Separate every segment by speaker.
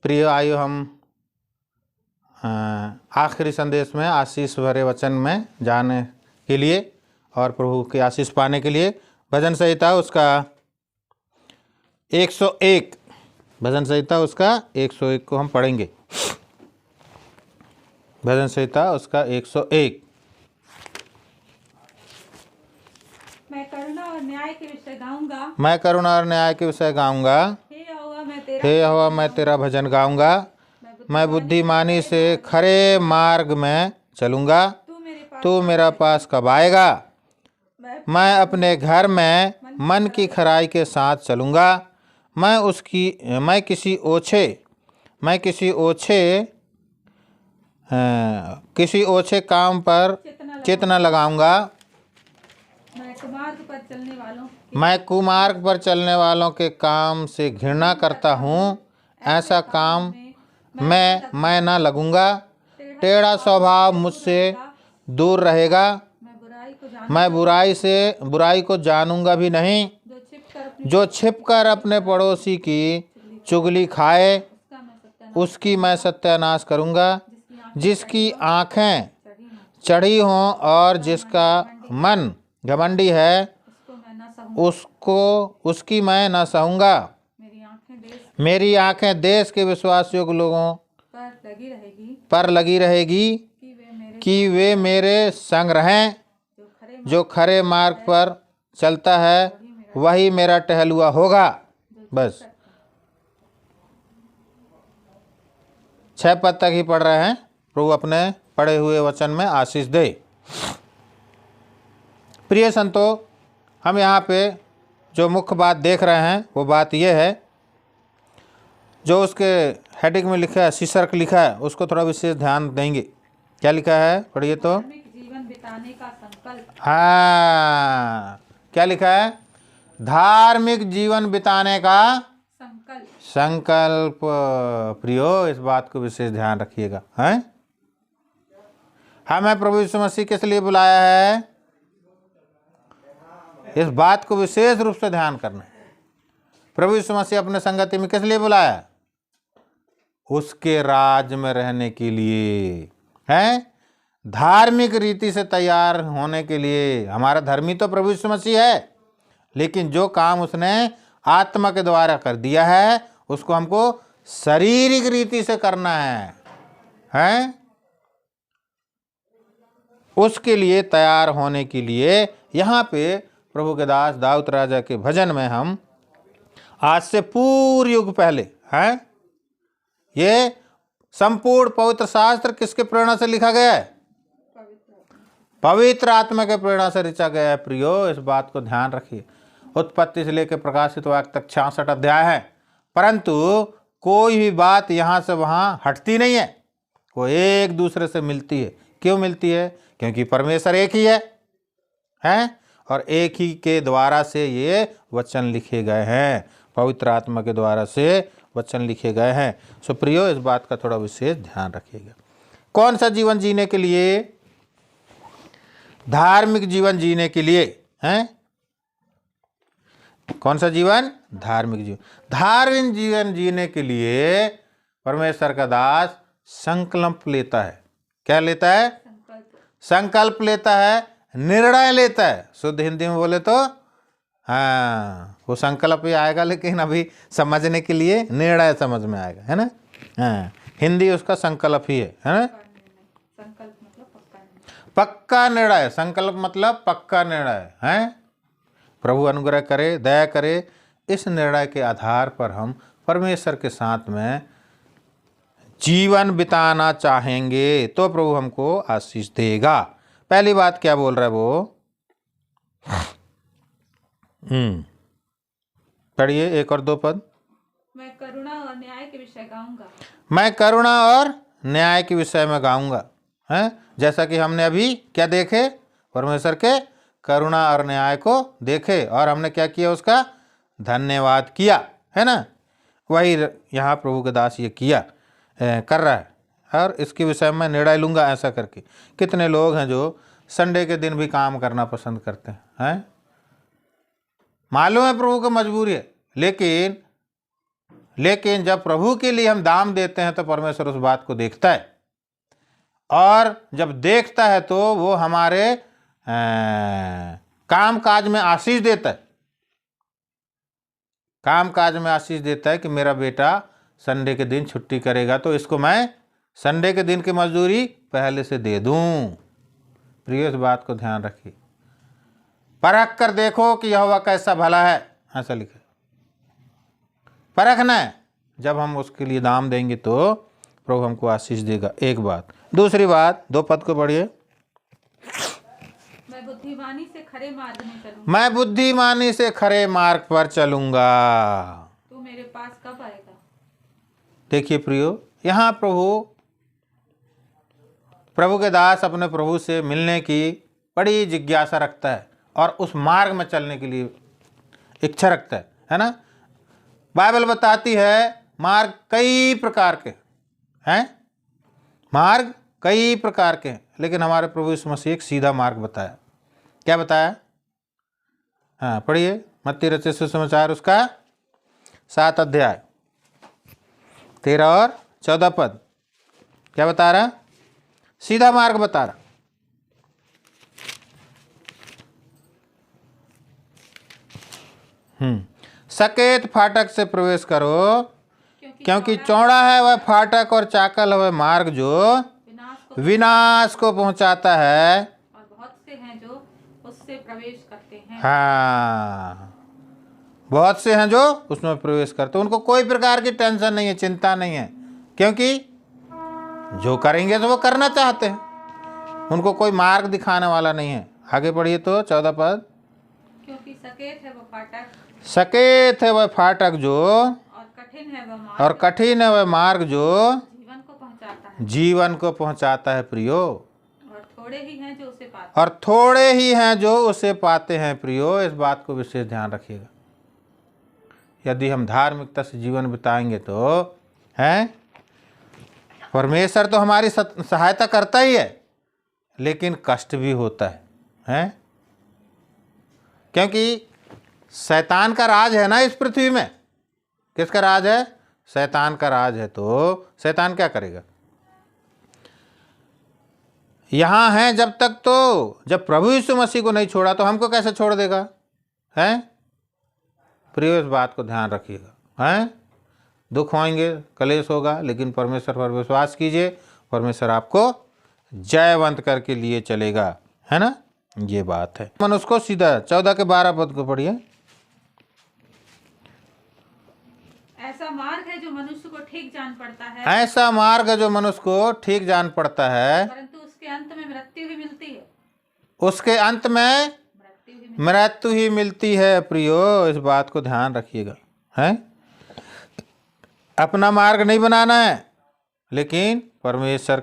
Speaker 1: प्रिय, आइए हम आखिरी संदेश में आशीष भरे वचन में जाने के लिए और प्रभु की आशीष पाने के लिए भजन संहिता उसका 101 भजन संहिता उसका 101 को हम पढ़ेंगे। भजन संहिता उसका 101।
Speaker 2: मैं करुणा और न्याय के विषय गाऊंगा।
Speaker 1: मैं करुणा और न्याय के विषय गाऊंगा। हे यहोवा मैं तेरा भजन गाऊंगा। मैं बुद्धिमानी से खरे मार्ग में चलूंगा। तू मेरा पास कब आएगा? मैं अपने घर में मन की खराई के साथ चलूंगा। मैं किसी ओछे काम पर चित्त न लगाऊंगा। मैं कुमार्ग पर चलने वालों के काम से घृणा करता हूँ। ऐसा काम मैं न लगूंगा। टेढ़ा स्वभाव मुझसे दूर रहेगा। मैं बुराई को जानूंगा भी नहीं। जो छिपकर अपने पड़ोसी की चुगली खाए उसकी मैं सत्यानाश करूंगा। जिसकी आंखें चढ़ी हों और जिसका मन घमंडी है उसकी मैं न सहूंगा। मेरी आंखें देश के विश्वास योग्य लोगों पर लगी रहेगी कि वे मेरे संग रहें। जो खरे मार्ग पर चलता है वही मेरा टहलुआ होगा। बस 6 पद तक ही पढ़ रहे हैं। प्रभु अपने पढ़े हुए वचन में आशीष दे। प्रिय संतों, हम यहाँ पे जो मुख्य बात देख रहे हैं वो बात ये है, जो उसके हेडिंग में लिखा है, शीर्षक लिखा है, उसको थोड़ा विशेष ध्यान देंगे। क्या लिखा है? पढ़िए तो।
Speaker 2: जीवन बिताने का संकल्प।
Speaker 1: हाँ, क्या लिखा है? धार्मिक जीवन बिताने का संकल्प। प्रियो, इस बात को विशेष ध्यान रखिएगा। हैं? हमें प्रभु यीशु मसीह किस लिए बुलाया है? इस बात को विशेष रूप से ध्यान करना है। प्रभु यीशु मसीह अपने संगति में किस लिए बुलाया? उसके राज में रहने के लिए, हैं? धार्मिक रीति से तैयार होने के लिए। हमारा धर्मी तो प्रभु यीशु मसीह है, लेकिन जो काम उसने आत्मा के द्वारा कर दिया है उसको हमको शारीरिक रीति से करना है, हैं? उसके लिए तैयार होने के लिए यहाँ पे प्रभु के दास दाऊद राजा के भजन में हम आज से पूर्व युग पहले, हैं? ये संपूर्ण पवित्र शास्त्र किसके प्रेरणा से लिखा गया है? पवित्र आत्मा के प्रेरणा से रचा गया है। प्रियो, इस बात को ध्यान रखिए। उत्पत्ति से लेकर प्रकाशित वाक्य तक 66 अध्याय है, परंतु कोई भी बात यहाँ से वहाँ हटती नहीं है। वो एक दूसरे से मिलती है। क्यों मिलती है? क्योंकि परमेश्वर एक ही है, हैं? और एक ही के द्वारा से ये वचन लिखे गए हैं। पवित्र आत्मा के द्वारा से वचन लिखे गए हैं। सो प्रियो, इस बात का थोड़ा विशेष ध्यान रखिएगा। कौन सा जीवन जीने के लिए? धार्मिक जीवन जीने के लिए, हैं? कौन सा जीवन? धार्मिक जीवन। धार्मिक जीवन जीने के लिए परमेश्वर का दास संकल्प लेता है। क्या लेता है? संकल्प लेता है, निर्णय लेता है। शुद्ध हिंदी में बोले तो हाँ, वो संकल्प ही आएगा, लेकिन अभी समझने के लिए निर्णय समझ में आएगा, है ना? हाँ, हिंदी उसका संकल्प ही है ना?
Speaker 2: संकल्प मतलब
Speaker 1: पक्का निर्णय। संकल्प मतलब पक्का निर्णय, हैं? प्रभु अनुग्रह करे, दया करे। इस निर्णय के आधार पर हम परमेश्वर के साथ में जीवन बिताना चाहेंगे तो प्रभु हमको आशीष देगा। पहली बात क्या बोल रहा है वो? पढ़िए 1 और 2 पद।
Speaker 2: मैं करुणा और न्याय के विषय गाऊंगा।
Speaker 1: मैं करुणा और न्याय के विषय में गाऊंगा, हैं? जैसा कि हमने अभी क्या देखे? परमेश्वर के करुणा और न्याय को देखे और हमने क्या किया? उसका धन्यवाद किया, है ना? वही यहाँ प्रभु के दास ये कर रहा है और इसके विषय में निर्णय लूंगा ऐसा करके। कितने लोग हैं जो संडे के दिन भी काम करना पसंद करते हैं? मालूम है प्रभु की मजबूरी है, लेकिन लेकिन जब प्रभु के लिए हम दाम देते हैं तो परमेश्वर उस बात को देखता है, और जब देखता है तो वो हमारे काम काज में आशीष देता है। काम काज में आशीष देता है कि मेरा बेटा संडे के दिन छुट्टी करेगा तो इसको मैं संडे के दिन की मजदूरी पहले से दे दूं। प्रिय, इस बात को ध्यान रखिए। परख कर देखो कि यहोवा कैसा भला है, ऐसा लिखा। परखना है, जब हम उसके लिए दाम देंगे तो प्रभु हमको आशीष देगा। एक बात। दूसरी बात, 2 पद को पढ़िए।
Speaker 2: मैं बुद्धिमानी से खरे मार्ग में चलूंगा,
Speaker 1: मैं बुद्धिमानी से खरे मार्ग पर चलूंगा।
Speaker 2: तू मेरे पास कब आएगा।
Speaker 1: देखिए प्रियो, यहाँ प्रभु के दास अपने प्रभु से मिलने की बड़ी जिज्ञासा रखता है और उस मार्ग में चलने के लिए इच्छा रखता है ना। बाइबल बताती है मार्ग कई प्रकार के हैं, मार्ग कई प्रकार के हैं, लेकिन हमारे प्रभु यीशु मसीह एक सीधा मार्ग बताया। क्या बताया? हाँ, पढ़िए मत्ती रचित सुसमाचार उसका 7 अध्याय 13 और 14 पद। क्या बता रहा? सीधा मार्ग बता रहा। सकेत फाटक से प्रवेश करो, क्योंकि चौड़ा है वह फाटक और चाकल है वह मार्ग जो विनाश को पहुंचाता है,
Speaker 2: और बहुत से हैं जो उससे प्रवेश करते हैं।
Speaker 1: हाँ, बहुत से हैं जो उसमें प्रवेश करते हैं। उनको कोई प्रकार की टेंशन नहीं है, चिंता नहीं है, क्योंकि जो करेंगे तो वो करना चाहते हैं। उनको कोई मार्ग दिखाने वाला नहीं है। आगे पढ़िए तो 14 पद।
Speaker 2: क्योंकि सकेत है वह फाटक,
Speaker 1: सकेत है वह फाटक जो,
Speaker 2: और कठिन है वह मार्ग,
Speaker 1: और कठिन है वह मार्ग जो
Speaker 2: जीवन को पहुंचाता है,
Speaker 1: जीवन को पहुंचाता है प्रियो,
Speaker 2: और थोड़े ही हैं जो उसे पाते
Speaker 1: और थोड़े ही हैं जो उसे पाते हैं प्रियो। इस बात को विशेष ध्यान रखिएगा। यदि हम धार्मिकता से जीवन बिताएंगे तो हैं, परमेश्वर तो हमारी सहायता करता ही है, लेकिन कष्ट भी होता है, हैं? क्योंकि शैतान का राज है ना इस पृथ्वी में। किसका राज है? शैतान का राज है। तो शैतान क्या करेगा? यहां है जब तक, तो जब प्रभु यीशु मसीह को नहीं छोड़ा तो हमको कैसे छोड़ देगा? हैं प्रिय, इस बात को ध्यान रखिएगा। हैं, दुख होंगे, कलेश होगा, लेकिन परमेश्वर पर विश्वास कीजिए, परमेश्वर आपको जयवंत करके लिए चलेगा, है ना। ये बात है। मनुष्य को सीधा 14 के 12 पद को पढ़िए।
Speaker 2: ऐसा मार्ग है जो मनुष्य को ठीक जान पड़ता है,
Speaker 1: ऐसा मार्ग है जो मनुष्य को ठीक जान पड़ता है,
Speaker 2: परंतु उसके अंत में मृत्यु ही मिलती है।
Speaker 1: उसके अंत में मृत्यु ही मिलती है। प्रियो, इस बात को ध्यान रखिएगा। हैं, अपना मार्ग नहीं बनाना है, लेकिन परमेश्वर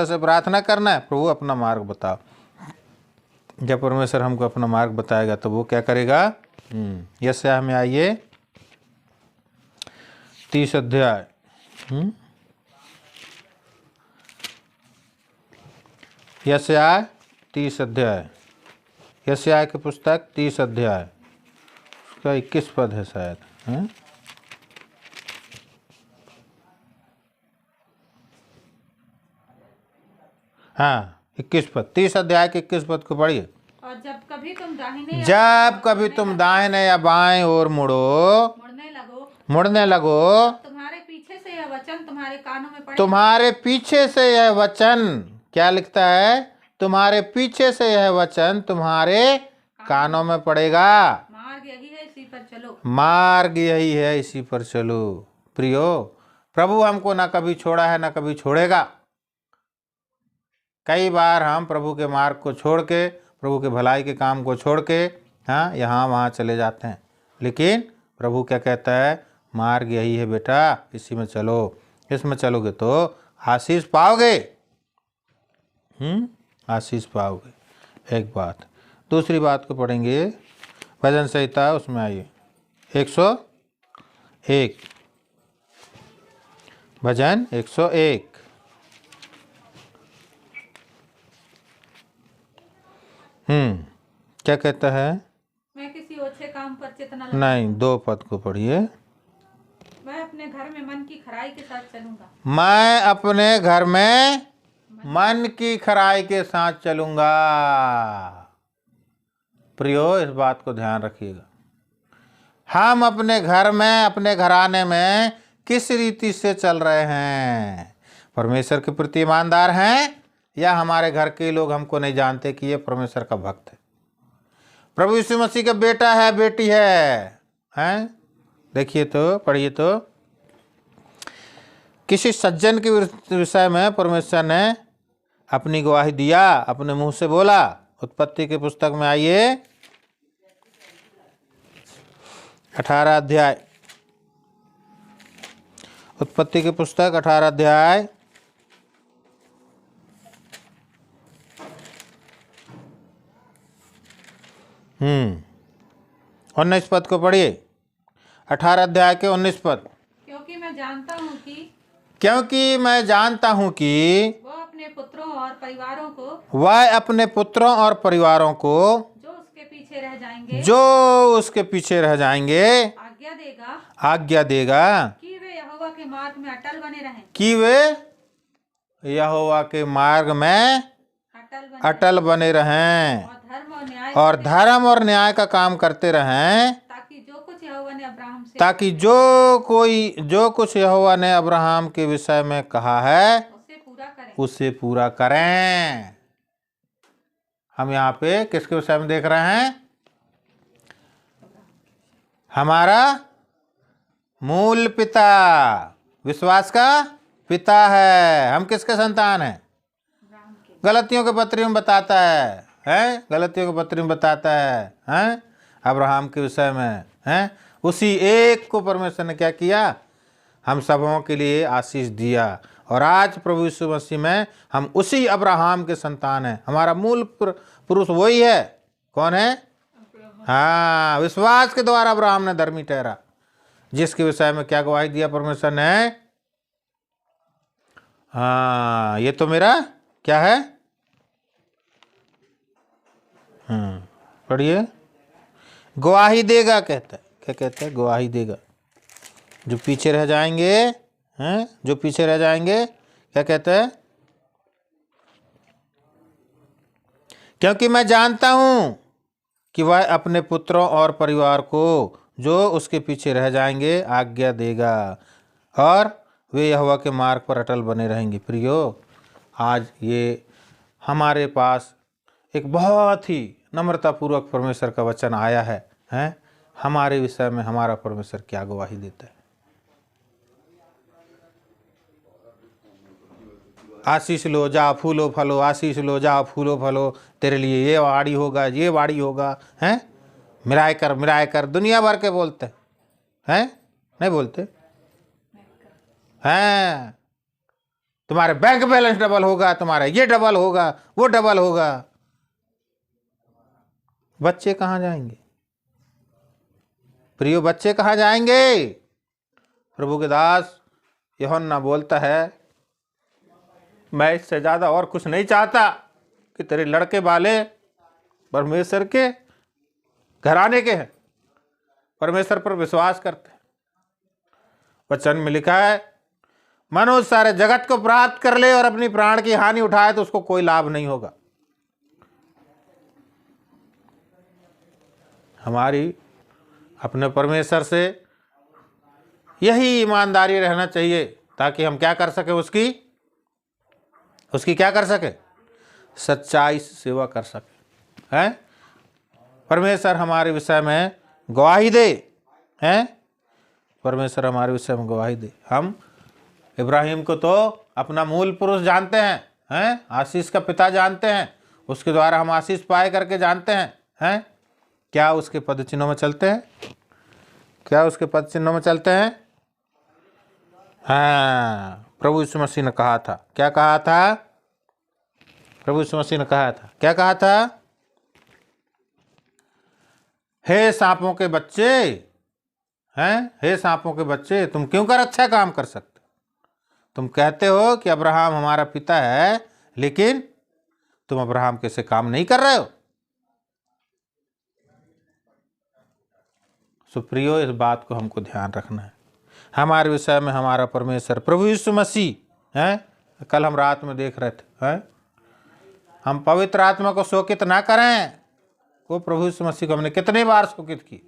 Speaker 1: से प्रार्थना करना है, प्रभु अपना मार्ग बताओ। जब परमेश्वर हमको अपना मार्ग बताएगा तो वो क्या करेगा? यशायाह में आइए 30 अध्याय। यशायाह 30 अध्याय, यशायाह की पुस्तक 30 अध्याय उसका 21 पद है शायद, हैं? हाँ, 21 पद, 30 अध्याय के 21 पद को पढ़िए।
Speaker 2: और जब कभी तुम
Speaker 1: दाहिने या बाएं ओर मुड़ने लगो,
Speaker 2: तुम्हारे पीछे से यह वचन तुम्हारे कानों में पड़े,
Speaker 1: तुम्हारे पीछे से यह वचन, क्या लिखता है? तुम्हारे पीछे से यह वचन तुम्हारे कानों में पड़ेगा।
Speaker 2: मार्ग यही है, इसी पर चलो।
Speaker 1: मार्ग यही है, इसी पर चलो। प्रियो, प्रभु हमको ना कभी छोड़ा है ना कभी छोड़ेगा। कई बार हम प्रभु के मार्ग को छोड़ के, प्रभु के भलाई के काम को छोड़ के हाँ यहाँ वहाँ चले जाते हैं, लेकिन प्रभु क्या कहता है? मार्ग यही है बेटा, इसी में चलो, इसमें चलोगे तो आशीष पाओगे। आशीष पाओगे। एक बात। दूसरी बात को पढ़ेंगे, भजन संहिता उसमें आइए 101, भजन 101। क्या कहता है?
Speaker 2: मैं किसी ओछे काम पर चित न
Speaker 1: नहीं, 2 पद को पढ़िए।
Speaker 2: मैं अपने घर में मन की खराई के साथ चलूंगा।
Speaker 1: मैं अपने घर में मन की खराई के साथ चलूंगा। प्रियो, इस बात को ध्यान रखिएगा। हम अपने घर में, अपने घराने में किस रीति से चल रहे हैं? परमेश्वर के प्रति ईमानदार हैं या हमारे घर के लोग हमको नहीं जानते कि ये परमेश्वर का भक्त है, प्रभु यीशु मसीह का बेटा है, बेटी है? हैं? देखिए तो, पढ़िए तो, किसी सज्जन के विषय में परमेश्वर ने अपनी गवाही दिया, अपने मुंह से बोला। उत्पत्ति की पुस्तक में आइए, 18 अध्याय, उत्पत्ति की पुस्तक 18 अध्याय 19 पद को पढ़िए। 18 अध्याय के 19 पद।
Speaker 2: क्योंकि मैं जानता हूँ कि वह अपने पुत्रों और परिवारों को
Speaker 1: वह अपने पुत्रों और परिवारों को
Speaker 2: जो उसके पीछे रह जाएंगे
Speaker 1: आज्ञा देगा
Speaker 2: कि वे यहोवा के मार्ग में अटल बने रहें,
Speaker 1: अटल बने रहें
Speaker 2: और
Speaker 1: धर्म और न्याय का काम करते रहें,
Speaker 2: ताकि जो कुछ यहोवा ने अब्राहम से
Speaker 1: जो कुछ यहोवा ने अब्राहम के विषय में कहा है उसे पूरा करें। हम यहाँ पे किसके विषय में देख रहे हैं? हमारा मूल पिता, विश्वास का पिता है। हम किसके संतान हैं? गलतियों के पत्री में बताता है, गलतियों के पत्री में बताता है, अब्राहम के विषय में है। उसी एक को परमेश्वर ने क्या किया? हम सबों के लिए आशीष दिया। और आज प्रभु यीशु मसीह में हम उसी अब्राहम के संतान हैं। हमारा मूल पुरुष वही है। कौन है? हाँ, विश्वास के द्वारा अब्राहम ने धर्मी ठहरा, जिसके विषय में क्या गवाही दिया परमेश्वर ने? हाँ, ये तो मेरा क्या है? पढ़िए, गवाही देगा कहता है। क्या कहता है? गवाही देगा। जो पीछे रह जाएंगे, हैं, जो पीछे रह जाएंगे, क्या कहता है? क्योंकि मैं जानता हूं कि वह अपने पुत्रों और परिवार को जो उसके पीछे रह जाएंगे आज्ञा देगा और वे यहोवा के मार्ग पर अटल बने रहेंगे। प्रियो, आज ये हमारे पास एक बहुत ही नम्रतापूर्वक परमेश्वर का वचन आया है, हैं? हमारे विषय में हमारा परमेश्वर क्या गवाही देता है? आशीष लो, जा फूलो फलो, आशीष लो, जा फूलो फलो, तेरे लिए ये वाड़ी होगा, ये वाड़ी होगा, हैं? मिराय कर दुनिया भर के बोलते हैं, नहीं बोलते हैं? तुम्हारे बैंक बैलेंस डबल होगा, तुम्हारा ये डबल होगा, वो डबल होगा। बच्चे कहाँ जाएंगे? प्रियो, बच्चे कहाँ जाएंगे? प्रभु के दास यूहन्ना बोलता है, मैं इससे ज़्यादा और कुछ नहीं चाहता कि तेरे लड़के वाले परमेश्वर के घराने के हैं, परमेश्वर पर विश्वास करते हैं। वचन में लिखा है, मनुष्य सारे जगत को प्राप्त कर ले और अपनी प्राण की हानि उठाए तो उसको कोई लाभ नहीं होगा। हमारी अपने परमेश्वर से यही ईमानदारी रहना चाहिए ताकि हम क्या कर सके? उसकी क्या कर सके? सच्चाई से सेवा कर सके, हैं? परमेश्वर हमारे विषय में गवाही दे, हैं? परमेश्वर हमारे विषय में गवाही दे। हम इब्राहिम को तो अपना मूल पुरुष जानते हैं, आशीष का पिता जानते हैं, उसके द्वारा हम आशीष पाए करके जानते हैं, क्या उसके पद चिन्हों में चलते हैं? क्या उसके पद चिन्हों में चलते हैं? हाँ, प्रभु यीशु मसीह ने कहा था। क्या कहा था? प्रभु यीशु मसीह ने कहा था, क्या कहा था? हे सांपों के बच्चे, हे सांपों के बच्चे, तुम क्यों कर अच्छा काम कर सकते? तुम कहते हो कि अब्राहम हमारा पिता है, लेकिन तुम अब्राहम के से काम नहीं कर रहे हो। सुप्रियो, इस बात को हमको ध्यान रखना है। हमारे विषय में हमारा परमेश्वर प्रभु यीशु मसीह हैं। कल हम रात में देख रहे थे हैं, हम पवित्र आत्मा को शोकित ना करें। वो प्रभु यीशु मसीह को हमने कितनी बार शोकित की,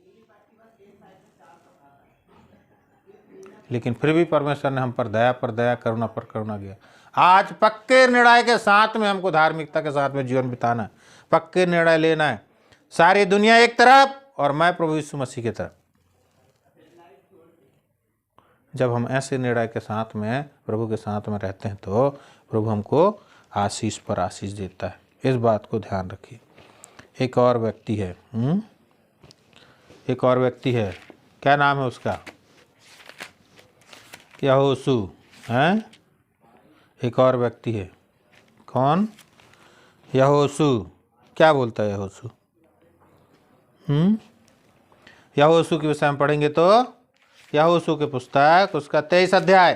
Speaker 1: लेकिन फिर भी परमेश्वर ने हम पर दया, करुणा पर करुणा किया। आज पक्के निर्णय के साथ में हमको धार्मिकता के साथ में जीवन बिताना है, पक्के निर्णय लेना है। सारी दुनिया एक तरफ और मैं प्रभु यीशु मसीह की तरफ। जब हम ऐसे निर्णय के साथ में प्रभु के साथ में रहते हैं तो प्रभु हमको आशीष पर आशीष देता है। इस बात को ध्यान रखिए। एक और व्यक्ति है, एक और व्यक्ति है, क्या नाम है उसका? यहोशू हैं। एक और व्यक्ति है, कौन? यहोशू। क्या बोलता है यहोशू? यहोशू के विषय में पढ़ेंगे तो यहोशू की पुस्तक उसका 23 अध्याय